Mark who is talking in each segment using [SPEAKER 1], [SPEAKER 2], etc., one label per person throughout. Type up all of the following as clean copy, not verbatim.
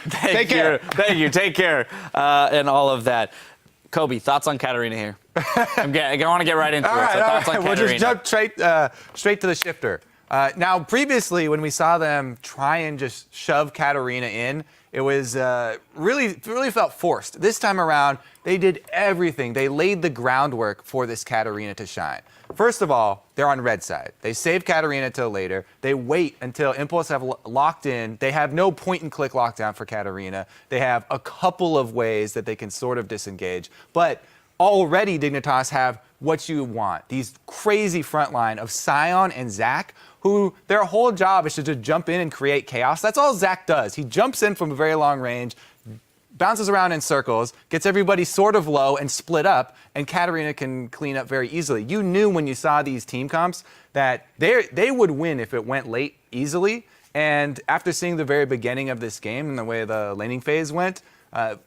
[SPEAKER 1] Take care. Thank you. Take care. And all of that. Kobe, thoughts on Katarina here? I want to get right into it. So thoughts on Katarina.
[SPEAKER 2] We'll just jump straight to the shifter. Now, previously, when we saw them try and just shove Katarina in, it was really felt forced. This time around, they did everything. They laid the groundwork for this Katarina to shine. First of all, they're on red side. They save Katarina till later. They wait until Impulse have locked in. They have no point-and-click lockdown for Katarina. They have a couple of ways that they can sort of disengage. But already Dignitas have what you want. These crazy front line of Sion and Zach, who their whole job is to just jump in and create chaos. That's all Zach does. He jumps in from a very long range, bounces around in circles, gets everybody sort of low and split up, and Katarina can clean up very easily. You knew when you saw these team comps that they would win if it went late easily. And after seeing the very beginning of this game and the way the laning phase went,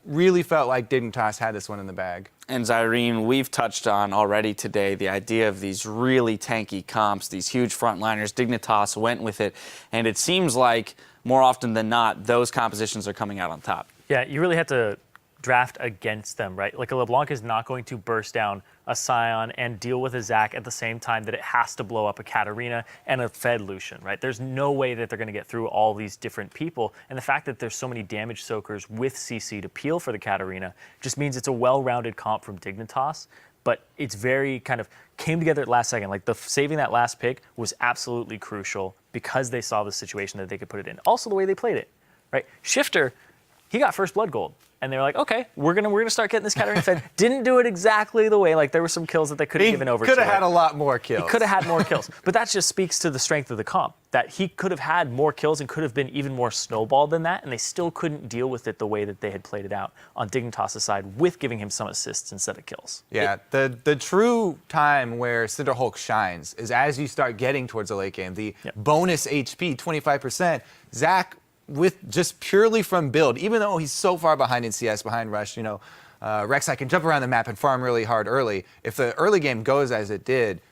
[SPEAKER 2] really felt like Dignitas had this one in the bag.
[SPEAKER 1] And Zyrene, we've touched on already today the idea of these really tanky comps, these huge frontliners. Dignitas went with it, and it seems like more often than not, those compositions are coming out on top.
[SPEAKER 3] Yeah, you really have to draft against them, right? Like a LeBlanc is not going to burst down a Sion and deal with a Zac at the same time that it has to blow up a Katarina and a Fed Lucian, right? There's no way that they're going to get through all these different people. And the fact that there's so many damage soakers with CC to peel for the Katarina just means it's a well-rounded comp from Dignitas. But it's very kind of came together at last second. Like saving that last pick was absolutely crucial because they saw the situation that they could put it in. Also the way they played it, right? Shifter, he got first blood gold. And they were like, okay, we're gonna start getting this Katarina fed. Didn't do it exactly the way. Like there were some kills that they could have given over to.
[SPEAKER 2] He could have had a lot more kills.
[SPEAKER 3] He could have had more kills. But that just speaks to the strength of the comp. That he could have had more kills and could have been even more snowballed than that, and they still couldn't deal with it the way that they had played it out on Dignitas' side with giving him some assists instead of kills.
[SPEAKER 2] Yeah, the true time where Cinderhulk shines is as you start getting towards the late game. The bonus HP, 25%. Zach, with just purely from build, even though he's so far behind in CS, behind Rush, you know, Rek'Sai can jump around the map and farm really hard early. If the early game goes as it did,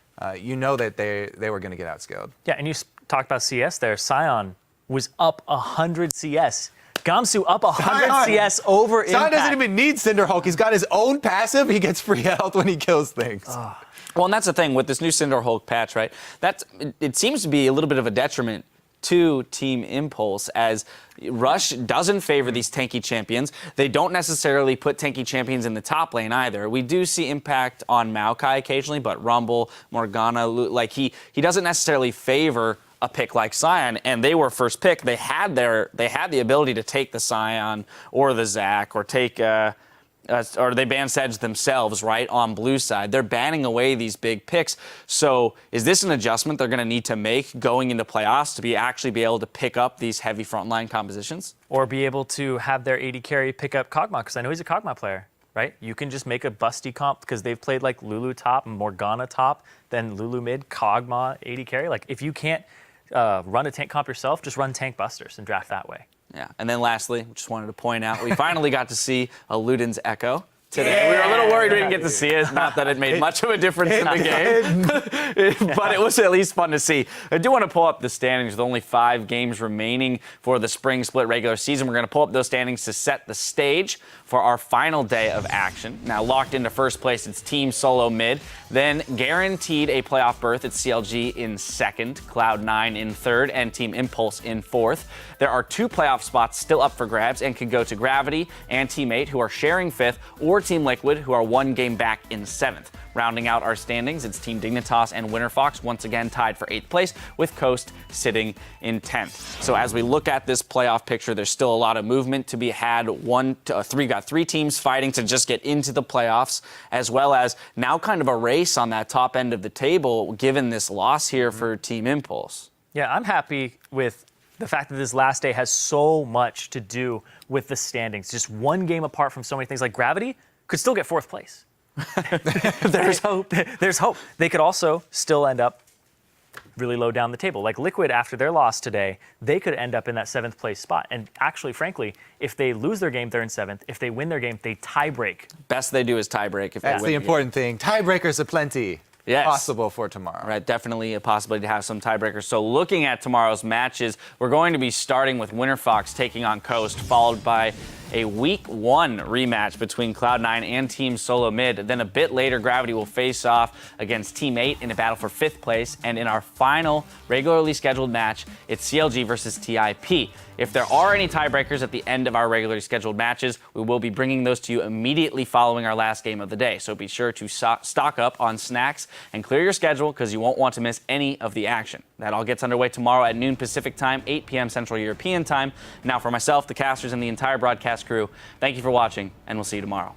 [SPEAKER 2] you know that they were going to get outscaled.
[SPEAKER 3] Yeah, and you talked about CS there. Sion was up 100 CS. Gamsu up 100 CS over Impact.
[SPEAKER 2] Sion doesn't even need Cinderhulk. He's got his own passive. He gets free health when he kills things.
[SPEAKER 1] Well, and that's the thing with this new Cinderhulk patch, right? It seems to be a little bit of a detriment to Team Impulse, as Rush doesn't favor these tanky champions. They don't necessarily put tanky champions in the top lane either. We do see impact on Maokai occasionally, but Rumble, Morgana, like he doesn't necessarily favor a pick like Sion, and they were first pick. They had the ability to take the Sion or the Zac or take or they ban Sedge themselves, right, on blue side. They're banning away these big picks. So is this an adjustment they're going to need to make going into playoffs to actually be able to pick up these heavy frontline compositions?
[SPEAKER 3] Or be able to have their AD carry pick up Kog'Maw, because I know he's a Kog'Maw player, right? You can just make a busty comp because they've played like Lulu top, Morgana top, then Lulu mid, Kog'Maw AD carry. Like if you can't run a tank comp yourself, just run tank busters and draft that way.
[SPEAKER 1] Yeah, and then lastly, just wanted to point out, we finally got to see a Luden's Echo today. Yeah. We were a little worried we didn't get to see it. Not that it made much of a difference in the game, but it was at least fun to see. I do want to pull up the standings with only 5 games remaining for the spring split regular season. We're going to pull up those standings to set the stage for our final day of action. Now, locked into first place, it's Team Solo Mid. Then guaranteed a playoff berth, it's CLG in second, Cloud9 in third, and Team Impulse in fourth. There are 2 playoff spots still up for grabs and can go to Gravity and Team 8, who are sharing fifth, or Team Liquid, who are 1 game back in 7th. Rounding out our standings, it's Team Dignitas and Winterfox once again tied for 8th place, with Coast sitting in 10th. So as we look at this playoff picture, there's still a lot of movement to be had. Got 3 teams fighting to just get into the playoffs, as well as now kind of a race on that top end of the table, given this loss here for Team Impulse.
[SPEAKER 3] Yeah, I'm happy with the fact that this last day has so much to do with the standings. Just 1 game apart from so many things. Like Gravity could still get 4th place. There's hope. There's hope. They could also still end up really low down the table. Like Liquid, after their loss today, they could end up in that 7th place spot. And actually, frankly, if they lose their game, they're in 7th. If they win their game, they tie break.
[SPEAKER 1] Best they do is tie break.
[SPEAKER 2] That's the important thing. Tiebreakers aplenty. possible for tomorrow.
[SPEAKER 1] Right, definitely a possibility to have some tiebreakers. So looking at tomorrow's matches, we're going to be starting with Winter Fox taking on Coast, followed by a Week 1 rematch between Cloud9 and Team Solo Mid. Then a bit later, Gravity will face off against Team 8 in a battle for 5th place. And in our final regularly scheduled match, it's CLG versus TIP. If there are any tiebreakers at the end of our regularly scheduled matches, we will be bringing those to you immediately following our last game of the day. So be sure to stock up on snacks and clear your schedule because you won't want to miss any of the action. That all gets underway tomorrow at noon Pacific time, 8 p.m. Central European time. Now for myself, the casters, and the entire broadcast crew, thank you for watching, and we'll see you tomorrow.